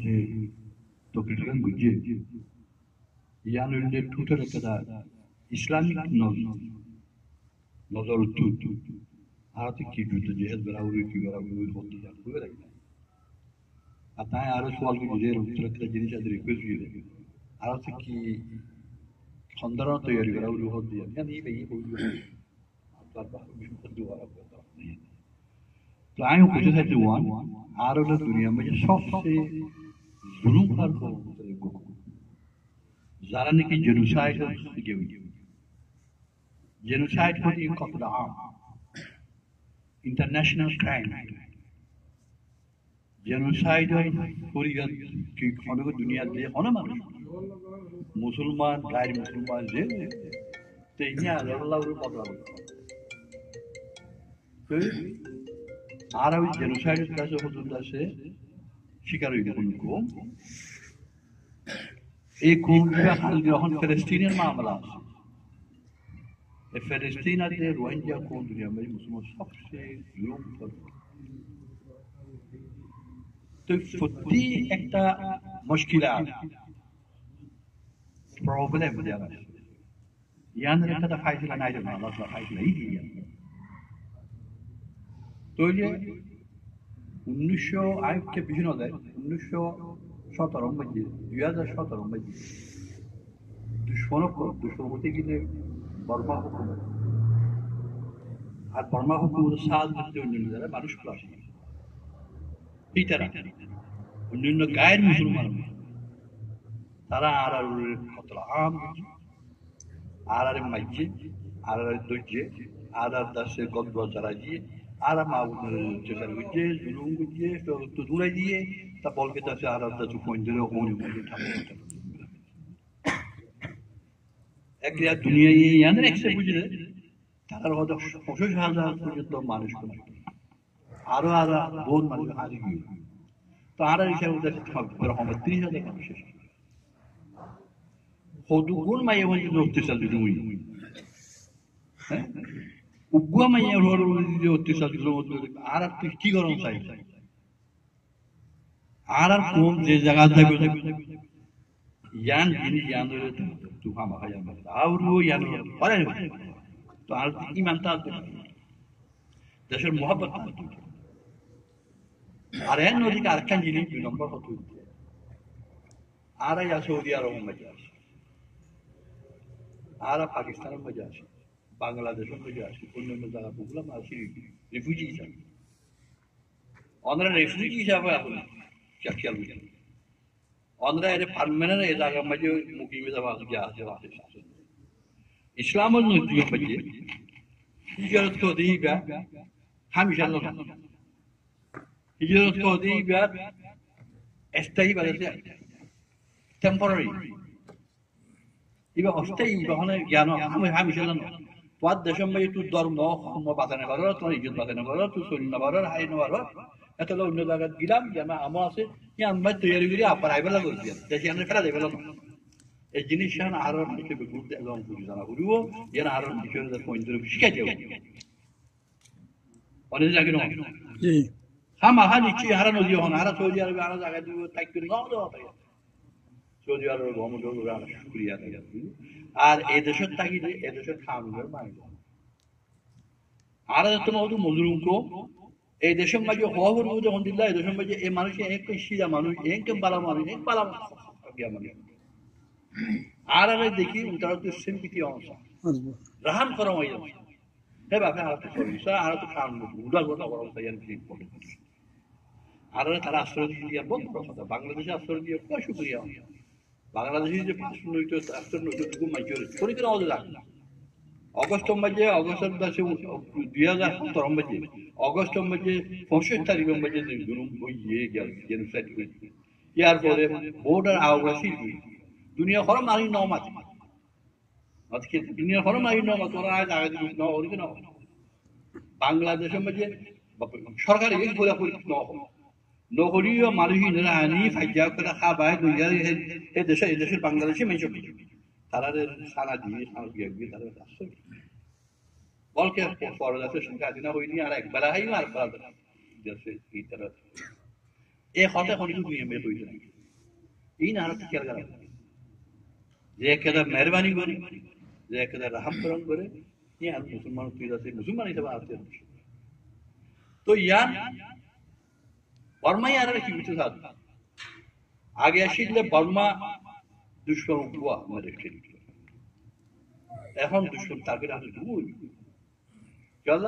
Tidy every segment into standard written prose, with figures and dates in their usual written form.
যে তকরিরন বুঝে ইয়ান উল্লে টুটার kada Islamic নজর উত্তু আরতে কি দুটো যে বরাবর কি বরাবর হতে যাবে বুঝে আতায় আর সওয়াল কি যে উত্তর kada জিনিস আদের রিকোয়েস্ট দিয়ে আরতে কি খন্দরা তৈরি বরাবর হতে যাবে يعني এই বলবো আপনার বাবা বিশুদ্ধ বরাবর तो आए कुछ है जवान आरोल दुनिया में जो सबसे जुल्म पर को जारने की जेनोसाइड के हुई जेनोसाइड को ये कतल आम इंटरनेशनल क्राइम जेनोसाइड पूरी की खाने को दुनिया दे होना मानो मुसलमान गैर मुसलमान जे तो इन्हें अल्लाह उन्हें पता तो আরবি জেনোসাইডের কাছে পর্যন্ত আসে শিকার হয়ে গেল কোন এই কোনটা যখন ফিলিস্তিনের মামলা আছে এই ফিলিস্তিনের যে রোহিঙ্গা কোন দুনিয়া में মুসলমান সবচেয়ে জুলুম করে তো সত্যি একটা মুশকিলা প্রবলেম দেয়া আছে ইয়ানের একটা ফাইসলা নাই রে আল্লাহ ফাইসলা এই দিয়ে तो ये 1900 आयु के पिछले होता है 1917 में 2017 में दुश्मनों होते कि ने बर्मा हुकूमत और बर्मा हुकूमत साल देते उन्होंने जरा मानुष क्लास ही तरह उन्होंने गैर मुसलमान तारा आर खतरा आम आर मस्जिद आर दुजे आर दस गद्दा जराजी आरा माउन चेकर गुजे जुलूम गुजे तो दूर दिए तब बोल के तसे आरा दा चुपोंजरे होने मुझे ठाकुर एक या दुनिया ये यानी एक से बुझे तारा होता खुश हाल बुझे तो मानुष को आरा बहुत मानुष हारी गई तो आरा इसे उधर पर हम 30,000 का विशेष खुदुगुन में ये वही लोग चल रही हैं उग्गा में ये रोड जो 30 किलोमीटर आर की गरम चाहि आर कोम जे जगह থাকবে यान यान तू हम हाया और वो यान परे तो आर ईमानता देशर मोहब्बत আর এর নদী আরেকটা জিনিস 2 নম্বর হতো আর या সৌদি আরব মধ্যে আছে আর পাকিস্তানের মধ্যে আছে বাংলাদেশের মধ্যে আছে অন্যান্য জায়গা প্রবলেম আছে রিফিউজি হিসাবে আমরা রিফিউজি হিসাবে এখন খেয়াল করি আমরা এর পার্মানেন্ট এই জায়গা মধ্যে মুকিমে যাওয়া আছে ইসলামের নদী মধ্যে হিজরত को दी गया हमेशा हिजरत को दी गया स्थायी बात है टेम्पररी इबा अस्थायी बहने ज्ञान हमेशा তোর দেশের মধ্যে তুই ধর্ম বাঁচানো করো তোমার ইজ্জত বাঁচানো করো তুই শরীর করো হাই করো এত অন্য জায়গায় গেলাম যে আমার আছে কি আমরা তৈরি করি আবার আইবেলা করছি দেশে আমরা ফেলা দেবে এই জিনিস আরো হিসেবে ঘুরতে এবং জানা ঘুরবো যেন আরো বিষয়ে পয়েন্ট শিখাই যাবো অনেক জায়গায় নয় হামা হানিচ্ছি হারানো দিয়ে হন হারা সৌদি আরবে আরো জায়গায় দিব তাই করে নাও দেওয়া সৌদি আরবের গভর্নমেন্ট শুক্রিয়া আর এই দেশের তাগিদে এই দেশের কানুনের মানে আর তোমার তো মজুরুম কো এই দেশের মাঝে হওয়ার যখন দিল্লা এই দেশের মাঝে এই মানুষ এক সিধা মানুষ এক বালা মানুষ এক বালা মানুষ আর দেখি তারা তো সিম্পিটি অংশ রাহান করা হয়ে যাচ্ছে হে বাপে আর তো সরিষা আর তো কানুন উড়া গোটা বড় তাইয়ার কি আর তারা আশ্রয় দিয়ে বন্ধ কথা বাংলাদেশে আশ্রয় দিয়ে কয় শুক্রিয়া বাংলাদেশের যে 500 মাইজর কোন কোন আওয়াজ লাগে অগস্ট মাঝে অগস্টের 2017 মাঝে অগস্ট মাঝে 65 তারিখের মাঝে জুলুম হয়ে গেল জেনোসাইড হয়েছে ইয়ার পরে বর্ডার আওয়াসি দুনিয়া খরম মারি নমাত আজকে দুনিয়া খরম মারি নমাত ওরা আজ আগে দিন না ওর কেন বাংলাদেশের মাঝে সরকার এই বলে না নগরীয় মানুষই রানি ফাইজা করে খাবায় দুইয়ার এই দেশের বাংলাদেশে মেশো তারা সারা দিয়ে সারা দিয়ে তারা আসছে বলকে ফরদাসে সংখ্যা দিনা হইনি আর একবার হাই আর একবার দেশে এই তারা এই হতে হনিকু নিয়মে কইতে নাই এই না হাতে খেয়াল করা যে কেদা মেহরবানি করে যে কেদা রাহম করম করে ইয়া মুসলমান তুই আছে মুসলমান হিসেবে আছে তো ইয়ান বর্মাই আর কি কিছু সাথ আগে আসলে বর্মা দুশ্মন বুয়া আমাদের এখন দুশ্মন তাকে আমি দূর চল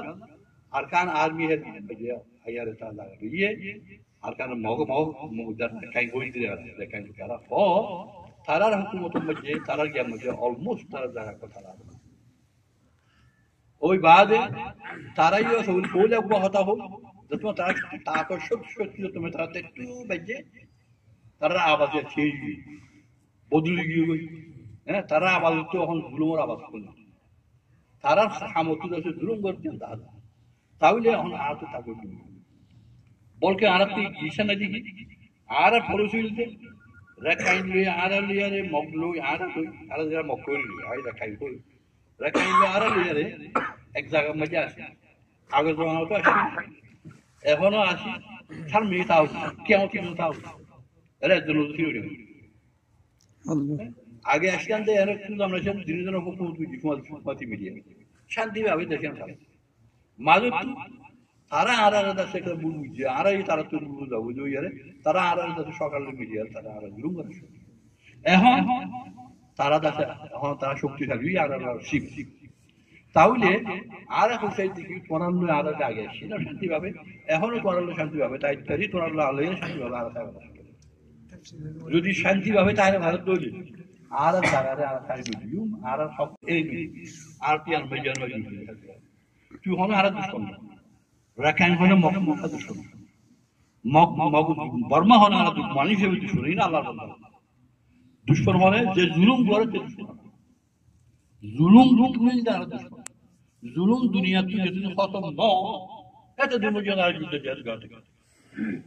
আরকান আর্মি है আইয়ার তা লাগে ये আরকান মগদার কাই বই দিয়ে আছে কাই করা ও তারার হুকুমত মধ্যে তারার জ্ঞান মধ্যে অলমোস্ট তারা জায়গা কথা লাগে ওই বাদে তারাই সবুল কোলে হতা হোক যত তারা তাকর সত্যি তুমি তারা একটু বাজে তারা আওয়াজে চেঞ্জ বদলে গিয়ে হ্যাঁ তারা আওয়াজ তো এখন জুলুমের আওয়াজ করল তারা সামর্থ্য আছে জুলুম করতে দাদা তাহলে এখন আর তো তাকে বলকে আর তুই ঈশা না দিকে আর ফলসইলতে রেখাইন লই আর লিয়ারে মগলো আর লই আর যারা মকরি আই রেখাই কই রেখাইন লই আর লিয়ারে এক জায়গার মধ্যে আছে আগে জমা তো আসি এখনো আসি ছাড় মেয়ে তাও কেমন কি তাও এরা জন্য ছিল আগে আসলাম যে এর কিন্তু আমরা সব দিনের জন্য হুকুমত দিই মিডিয়া শান্তি ভাবে দেখেন মাঝে তারা আর দাসে একটা বুঝ বুঝছে আর তারা তো বুঝ যাবো যে ইয়ারে তারা আর দাসে সকালে মিডিয়া তারা আর জুলুম করে এখন তারা দাসে এখন তারা শক্তিশালী আর শিব তাহলে আর এখন সেই দিকে পড়ানো আর আগে আসছি না শান্তি পাবে এখনো পড়ালো শান্তি পাবে তাই তারই পড়ালো আলোয় শান্তি পাবে আর যদি শান্তি পাবে তাহলে ভারত তৈরি আর তারা আর খাই বুঝিও আর সব এই আর কি আর মেজার তুই হনো আর দুষ্কর্ম রাখাইন হলে মক্কা দুষ্কর্ম বর্মা হলে আর মানুষ হিসেবে দুষ্কর্ম এই না আল্লাহ দুষ্কর্ম হলে যে জুলুম করে জুলুম আর দুষ্কর্ম জুলুম দুনিয়া তুই যেদিন খতম ন এটা দিন পর্যন্ত আর যুদ্ধ জেল গাতে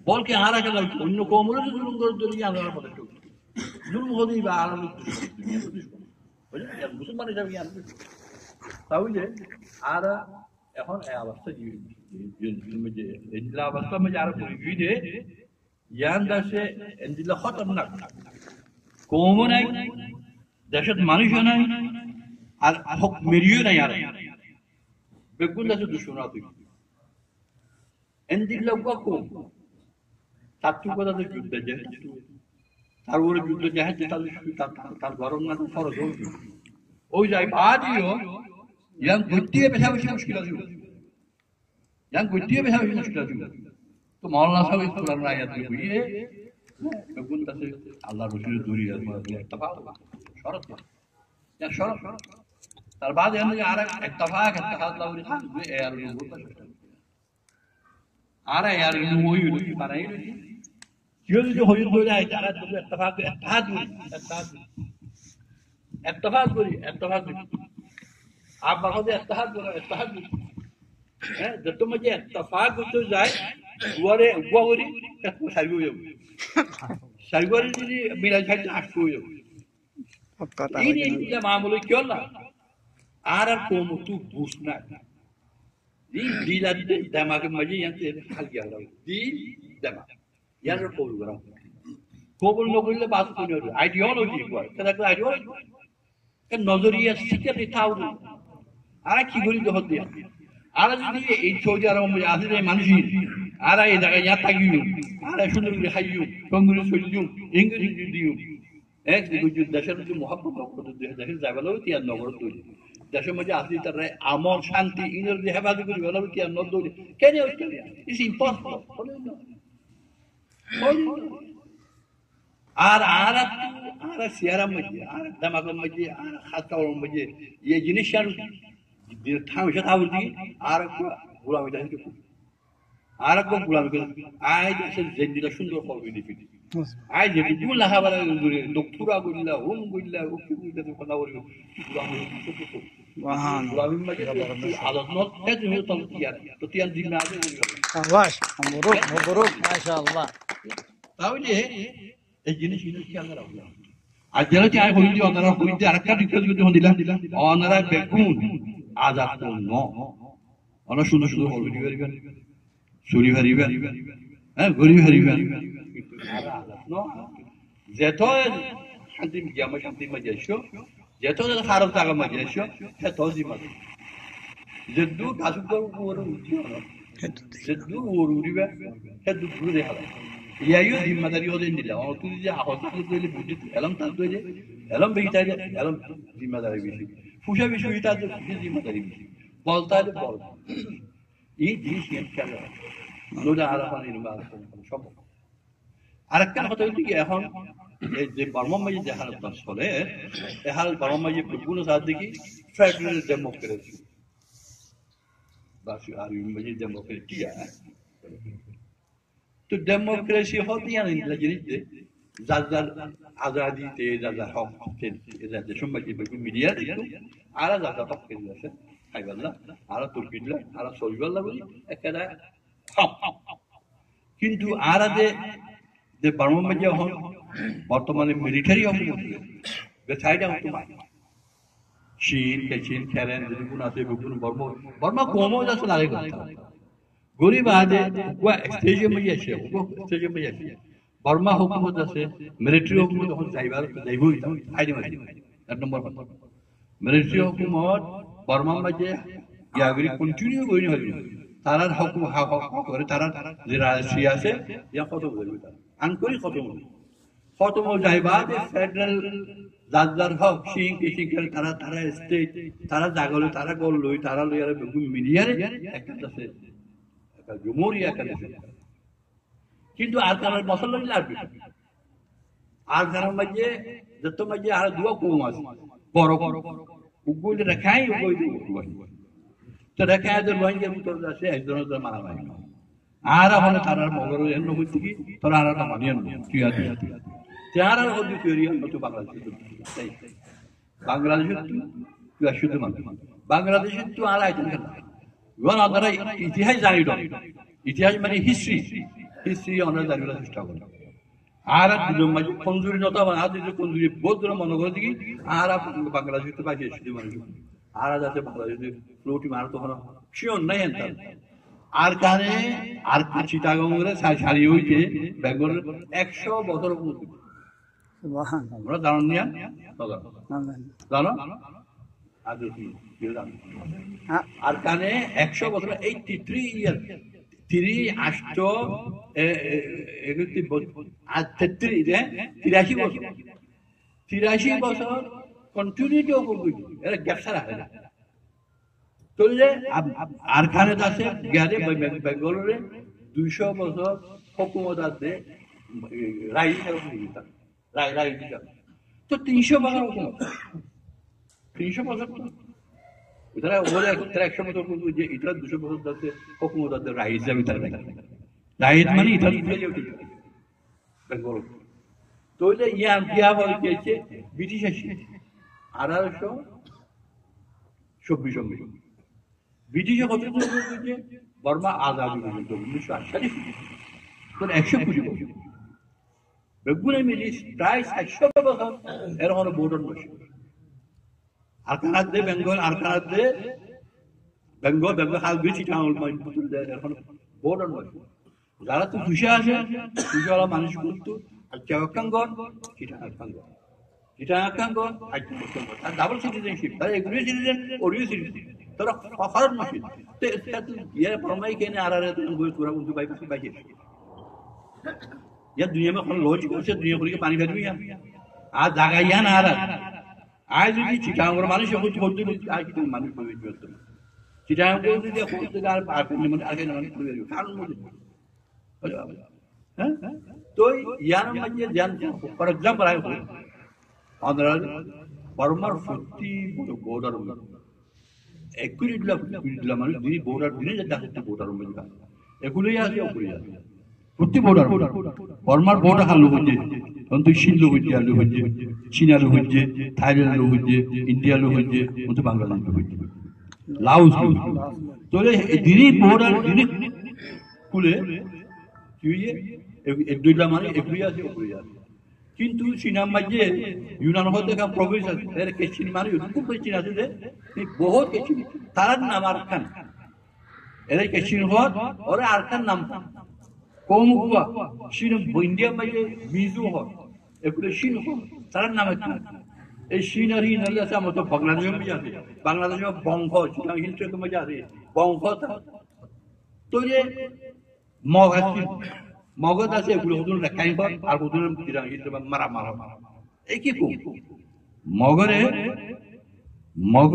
বলকে আর আগে লাগছে অন্য কমলে জুলুম করে দিলি আল্লাহর পথে জুলুম হলেই বা আর মুসলমান হিসাবে তাহলে আর এখন এই অবস্থা এন্দিলা অবস্থা মধ্যে আর পরিবিদে ইয়ান দাসে এন্দিলা খতরনাক কমও নাই দেশত মানুষও নাই আর হক মেরিও নাই আর বেগুন দাসে দুশ্মন আছে এন্দিলা কম তাত্ত্বিক কথা তো যুদ্ধ যায় তার উপরে যুদ্ধ যায় তার গরম না ফরজ ওই যাই বাদিও yang gutiye beha beshi mushkil আছে yang gutiye beha beshi mushkil আছে তো মাওলানা সাহেব এই কোরআন আয়াত দিয়ে বেগুন কাছে আল্লাহর রাসূলের দূরি আছে ইত্তেফাক শরত না শরত তার বাদ এনে আর ইত্তেফাক লাউরি খান এ আর আর यार ওই বানাই যদি হইল হইলে তারা তো ইত্তেফাক করি आप बाखोदे इत्तेहाद करो इत्तेहाद है जब तो मुझे इत्तेफाक हो जाए वरी सरगोरी जी मेरा छाट आशु हो ये मामूली क्यों ना आर को मुतु पूछना दी दिला दिमाग में मजे यंत्र खाल गया दी दिमाग यार को बोल नो बोलले बात को नहीं आइडियोलॉजी को कदा को आइडियोलॉजी के नजरिया सिक्योरिटी था আর কি করি তো হতে আর যদি এই সৌদি আরব মধ্যে আছে যে মানুষ আর এই জায়গায় ইয়া থাকিও আর সুন্দর করে খাইও কংগ্রেস চলিও ইংরেজি দিও এক দিকে দেশের যে মহব্বত করে দেশের যাবেলো তিয়ার নগর তৈরি দেশের মধ্যে আছে তার আমল শান্তি ইনের যে হেফাজত করি ভালো তিয়ার নগর তৈরি কেন অস্ট্রেলিয়া ইটস ইম্পসিবল আর আর আর সিয়ারা মধ্যে আর দামাকের মধ্যে আর খাতাওয়ার মধ্যে এই জিনিস থামসা থাউতি আর গোলামি থাকে আর এক গোলামি করে আই দেশে জেন্দিলা সুন্দর করবে দিবি আই যে গুলা হাবারা দূরে ডক্টরা গুলা হোম গুলা ওকে গুলা কথা বলবো ওয়াহান গোলামি মানে আলাদা নট তুমি তো তিয়ার দিন না আছে শাবাশ মবরুক মাশাআল্লাহ তাহলে এই জিনিস খেয়াল রাখো আর যারা চাই হইতে ওনারা হইতে আরেকটা রিকোয়েস্ট যখন দিলাম ওনারা বেগুন আজাদ ন অনেক সুন্দর সুন্দর হলুদ পারিবেন চুরি পারিবেন হ্যাঁ ঘড়ি পারিবেন No, যেটো শান্তি গিয়ামা শান্তি মাঝেছো যেটো খারাপ থাকা মাঝেছো সেটো জিমা যেদু কাজুকর ওর উঠিও না যেদু ওর উড়িবে সেদু ঘুরে হালা ইয়াইও জিম্মাদারি ওদের নিলা ও তুই যে আহত কইলে বুঝি এলম তার কইলে এলম বেইতাইলে এলম জিম্মাদারি বেশি ফুসা বেশি হইতা যে জিম্মাদারি বেশি বলতালে বল এই জিনিস খেয়াল লোডা আরাফা নির্মাণ সব আরেকটা কথা হচ্ছে কি এখন এই যে বর্মমাজি যে হালত চলে এই হালত বর্মমাজি কোনো সাথ দেখি ফেডারেল ডেমোক্রেসি বাস আর ইউমাজি ডেমোক্রেসি তো ডেমোক্রেসি হতে জানেন জিনিসে যার যার আজাদিতে যার যার হক যে সম্মাজি মিডিয়া দেখতো আর যার যার হক কেন্দ্র আছে খাইবাল্লা আর তুর্কিল্লা আর সরিবাল্লা বলি একটা কিন্তু আর যে বর্মমাজি এখন বর্তমানে মিলিটারি অবস্থা চীন চীন খেলেন যেগুলো আছে বর্মা কমও যাচ্ছে আগে কথা গরিব আদে স্টেজে মধ্যে আছে স্টেজে মধ্যে আছে বর্মা হুকুমত আছে মিলিটারি হুকুমত এখন যাইবার যাইবই আইনি মাঝে এক নম্বর কথা মিলিটারি হুকুমত বর্মার মাঝে ইয়াগরি কন্টিনিউ করি হইল তারার হুকুম হক করে তারা যে রাজশাহী আছে ইয়া কত বলবে তারা আনকরি খতম যাইবা ফেডারেল যার হক সিং কিসিকের তারা তারা স্টেট তারা জাগলে তারা গল লই তারা লইয়ারে মিডিয়ারে একটা আছে একটা জমহুরিয়া একটা কিন্তু আর কারণ মশলা লাগবে আর কারণ মাঝে যত মাঝে আর দুয়া কম আছে বড় উগুল রেখাই উগুল তো রেখায় যে রোহিঙ্গার ভিতর আছে একজনের মারা হয় আর এখন তারার মগর এন্ন হইতে কি তোরা আর মানিয়ে তুই আছে তার আর হদি তৈরি হতো বাংলাদেশের তুই শুধু মানুষ বাংলাদেশের তো আর আইতেন কেন আপনারা ইতিহাস জানি ইতিহাস মানে হিস্ট্রি আমরা জানিবার চেষ্টা করি আর মাঝে কঞ্জুরি নত আর কঞ্জুরি বহুত দূর মনে করে দিকে আর বাংলাদেশের তো বাকি শুধু মানুষ আর যাতে বাংলাদেশের রুটি মার তখন শিওর নাই এনতাম আর কানে আর চিটাগংরে সারি হইছে বেঙ্গলের 100 বছর আমরা জানো নিয়া জানো আর কানে 100 বছর 83 ইয়ার 83 বছর কন্টিনিউটি এরা গ্যাপসা রাখে না চলে আর খানে আছে গেলে বেঙ্গলুরে 200 বছর হুকুমত আছে রাই তো 300 বছর হুকুমত 300 বছর তারা ওরা 100 বছর যে এটা 200 বছর আছে হুকুমত আছে রাই হিসাবে তার রাইট মানে এটা বেঙ্গল তো ইয়া বলছে ব্রিটিশ আসে 1826 ব্রিটিশে কত বলছে বর্মা আজাদি পর্যন্ত 1948 120 বছর বেগুনে মিলি প্রায় 700 বছর এরকম বোর্ডন বসে আর কানার দে বেঙ্গল আর কানার দে বেঙ্গল হাল বেশি টাউন এখন বোর্ডন বসে যারা তো খুশি আসে খুশিওয়ালা মানুষ করতো আর চাকাঙ্গর চিটাঙ্গর আর ডাবল সিটিজেনশিপ তারা এগুলো সিটিজেন ওরিও সিটিজেন তারা ফারাক মাসিদ ये फरमाई के ने आ रहा है तो कोई पूरा उनको बाई बाई या दुनिया में कौन लॉजिक से दुनिया पूरी के पानी भर गया आज जागा या ना आ रहा आज भी चिटांग और मानुष को छोड़ दे आज की मानुष को भी जोत चिटांग को दे खोल दे गाल पार में मन आगे न पूरे कान मुझे हैं तो यार मजे जान फॉर एग्जांपल आए अंदर बर्मा फुटी बॉर्डर একুরিডলা মানুষ দিদি বোর্ডার দিনে যে ডাকতে বোর্ডার মধ্যে এগুলোই আছে ওগুলোই আছে প্রতি বোর্ডার বর্মার বোর্ডার হালু হচ্ছে অন্ত শিলু হচ্ছে আলু হচ্ছে চীনালু হচ্ছে থাইল্যান্ড হচ্ছে ইন্ডিয়া লু হচ্ছে অন্ত বাংলাদেশ হচ্ছে লাউস তো দিদি বোর্ডার দিদি খুলে কি হয়ে দুইটা মানে এগুলোই আছে ওগুলোই আছে কিন্তু চীনার মাঝে ইউনান হতে কাম প্রবেশ আছে এর কেচিন মানে খুব বেশি আছে যে বহুত কেচিন তার নাম আরকান এর কেচিন হত ওরে আরকান নাম কৌমুকুয়া শিন ইন্ডিয়া মাঝে মিজু হয় এগুলো শিন তার নামে এই শিন আর হিন আছে আমার তো বাংলাদেশের মধ্যে আছে বাংলাদেশের বংশ চিটাং হিলসের মধ্যে আছে বংশ তো যে মগ আছে মগজ আছে এগুলো হুদুন রেখাই হয় আর হুদুন চিটাং হিলসে মারা মারা এই কি কো মগরে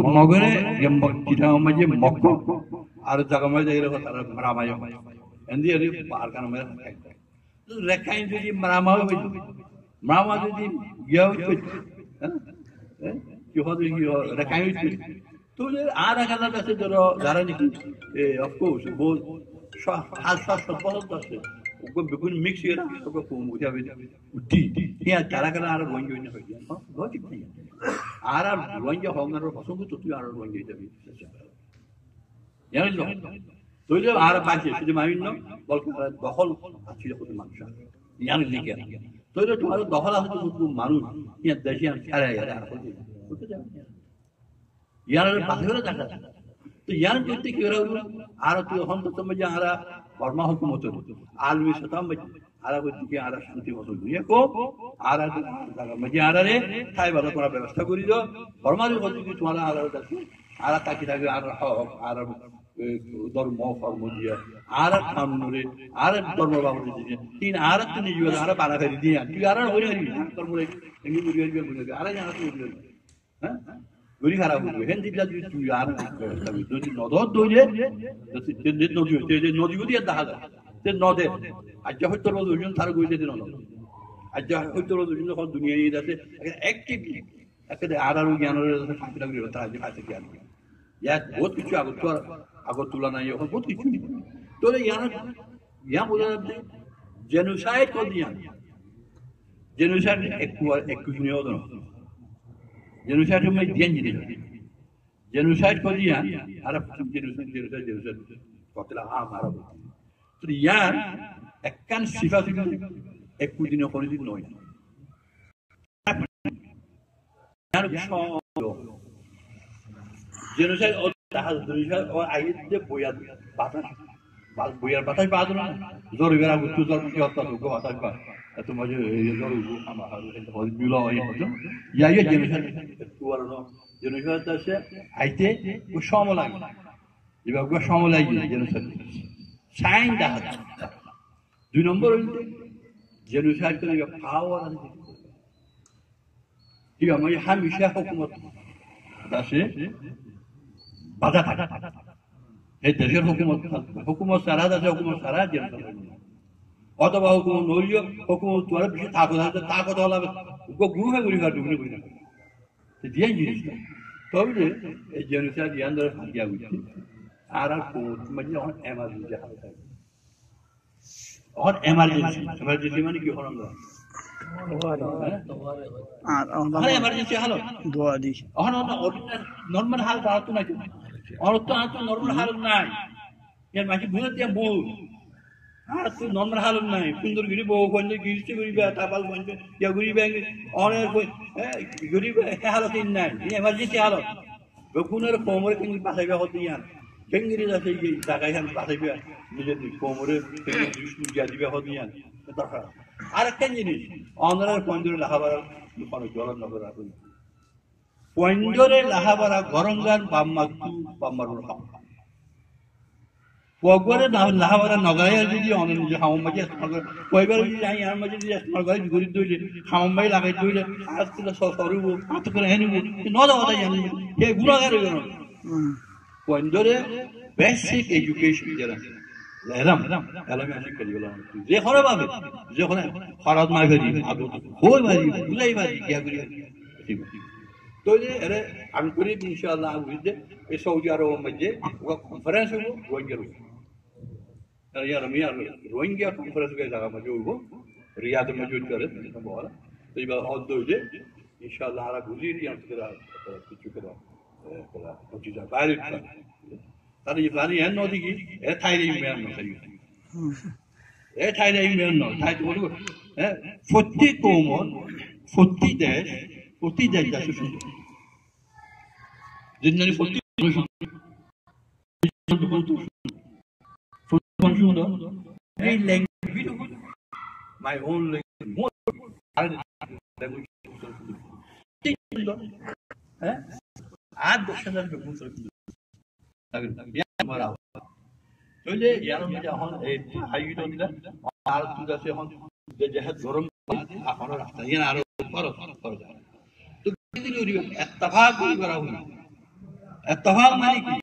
মগরে চিটাং মাঝে মগ আর জায়গা মাঝে এরকম তারা মারা মায় এন্দি এর পার কান মে রেখাই যদি মারামা হবে মারামা যদি ইয়া হবে কি হবে কি রেখাই হবে তো যে আর একালা আছে ধরো যারা নাকি অফ কোর্স বহুত হাল সব বলদ আছে ওকে বেগুন মিক্স এরা ওকে কম উঠে যাবে উঠি ইয়া তারা কারা আর গঞ্জ হইনা হই লজিক নেই আর গঞ্জ হংর পছন্দ তো তুই আর গঞ্জ যাবি জানিস তো যে আর বাকি শুধু মাইন্য বলকে দখল আছে যখন মানুষ জানি লিখে তো যে তোমার দখল আছে তো মানুষ ইয়া দেশে ছাড়া আর হতে যাবে ইয়ার বাহিরে দেখা তো ইয়ার যদি কি হলো আর তুই হন তো তুমি যে আর বর্মা হুকুমত আলমি সতাম আর ওইদিকে আর শান্তি মতো দুনিয়া কো আর মজে আর রে খাই ভালো করার ব্যবস্থা করি দাও বর্মার ওইদিকে তোমার আর তাকি থাকে আর হক আর ধর্ম ফর্ম দিয়া আর কানুনে আর ধর্ম বাবু দিয়ে তিন আর তুমি নিজে আর বানা করে দিয়া তুই আর হই না ধর্ম এমনি বুঝিয়ে আর জানা তুই হ্যাঁ গরি খারাপ হবে হেন দিলা তুই আর যদি নদত দইলে যে নদী হইতে যে নদী গদি দেখা যায় যে নদে আজ হয়তো দুজন তার গইতে দিন নদ আজ হয়তো দুজন যখন দুনিয়া নিয়ে যাচ্ছে অ্যাক্টিভলি একেবারে আর জ্ঞানের শান্তি লাগবে তার আজ আছে জ্ঞান ইয়া বহুত কিছু আগত তুলনা নাই এখন বহুত কিছু তো ইয়া বোঝা যাচ্ছে জেনোসাইড কর দিয়া জেনোসাইড একটু শুনে হতো না জেনোসাইড में दियन जिने জেনোসাইড কর দিয়া আর জেনোসাইড কতলা মারা তো ইয়ার একখান সিফাত একটু দিনে করে দিন নয় আর জেনোসাইড ও তাহাজ জেনোসাইড ও আইতে বইয়া বাতাস বইয়ার বাতাস বাদু না জরিবেরা গুতু জর কি হতা তো বাতাস বা এত মজে জর আমার হল মিলো এই হতো ইয়া জেনোসাইড তুয়ারনো জেনোসাইড আছে আইতে ও সময় লাগে এবার গো সময় লাগে জেনোসাইড সাইন দেখা দুই নম্বর হইতে জেনোসাইড করে পাওয়ার আছে ঠিক আছে মানে হামিশা হুকুমত আছে বাধা থাকে এই দেশের হুকুমত সারা দেশে হুকুমত সারা জেনোসাইড অথবা হুকুমত নইও হুকুমত তোর বেশি তাকত হলা গুরু হয়ে গুরি ঘর ঢুকলে গুরি না দিয়ে জিনিসটা তবে এই জেনোসাইড ইয়ান ধরে ফাঁকিয়া বুঝছি আর কোর্ট মানে এখন এমার্জেন্সি হাল থাকে এখন এমার্জেন্সি মানে কি হল এমার্জেন্সি হাল এখন নর্মাল হাল দাঁড়াতো নাকি অর্থ নর্মাল হাল নাই এর মাঝে বুঝে দিয়ে বউ আর তুই নর্মাল হাল নাই সুন্দর গিরি বউ গঞ্জে গিরিতে গরিবা তাপাল গঞ্জে ইয়া গরিবা অনেক গরিব হালত নাই এমার্জেন্সি হালত বেগুনের কোমরে কিন্তু বাঁচাইবা হতে ইয়ান কেঙ্গিরি আছে এই জায়গায় বাঁচাইবা নিজের কোমরে দিয়া দিবা হতে ইয়ান দরকার আর একটা জিনিস অনারের পয়েন্টরে লাহাবার কোনো জল নগর আসুন পয়েন্টরে লাহাবারা গরঙ্গান বাম্মারুর খাম পগরে লাহাবারা নগাইয়া যদি অনেক নিজে খাম মাঝে কয়বার যদি যাই আর মাঝে যদি নগাই গরি দইলে খাম মাই লাগাই দইলে আর তুলে সরুব হাত করে হেনিব নদা কথা জানি হে গুণাগার হইল পয়েন্টরে বেসিক এডুকেশন যারা এলামে আসি করি বলা যে খরা পাবে যে খরাত মার করি হই মারি বুঝাই মারি কি করি তো যে এর আমি করি ইনশাআল্লাহ আমি বুঝতে এই সৌদি আরব মধ্যে কনফারেন্স হবো রোহিঙ্গা আর ইয়ার মিয়ার রোহিঙ্গা কনফারেন্স কে জায়গা মধ্যে হবো রিয়াদ মধ্যে করে বলা তো এবার হদ হইছে ইনশাআল্লাহ আর বুঝি ইয়ার কিছু করা বুঝিটা বাইরে তাহলে প্লানি এন নদী কি এ থাইরে ইমেন নসারি এ থাইরে ইমেন ন থাই তো বলবো হ্যাঁ প্রত্যেক কৌমন প্রত্যেক দেশ আছে সুন্দর জিন্নানি প্রত্যেক সুন্দর এই beautiful. My own language, more language. عاد بخشنا بمصر مرة تقول يا رب يا هون حيدون لا عارف تقول شيء هون جهة غرم أخونا راح تيجي عارف فرض تو كذي يوري اتفاق كراوي اتفاق ماني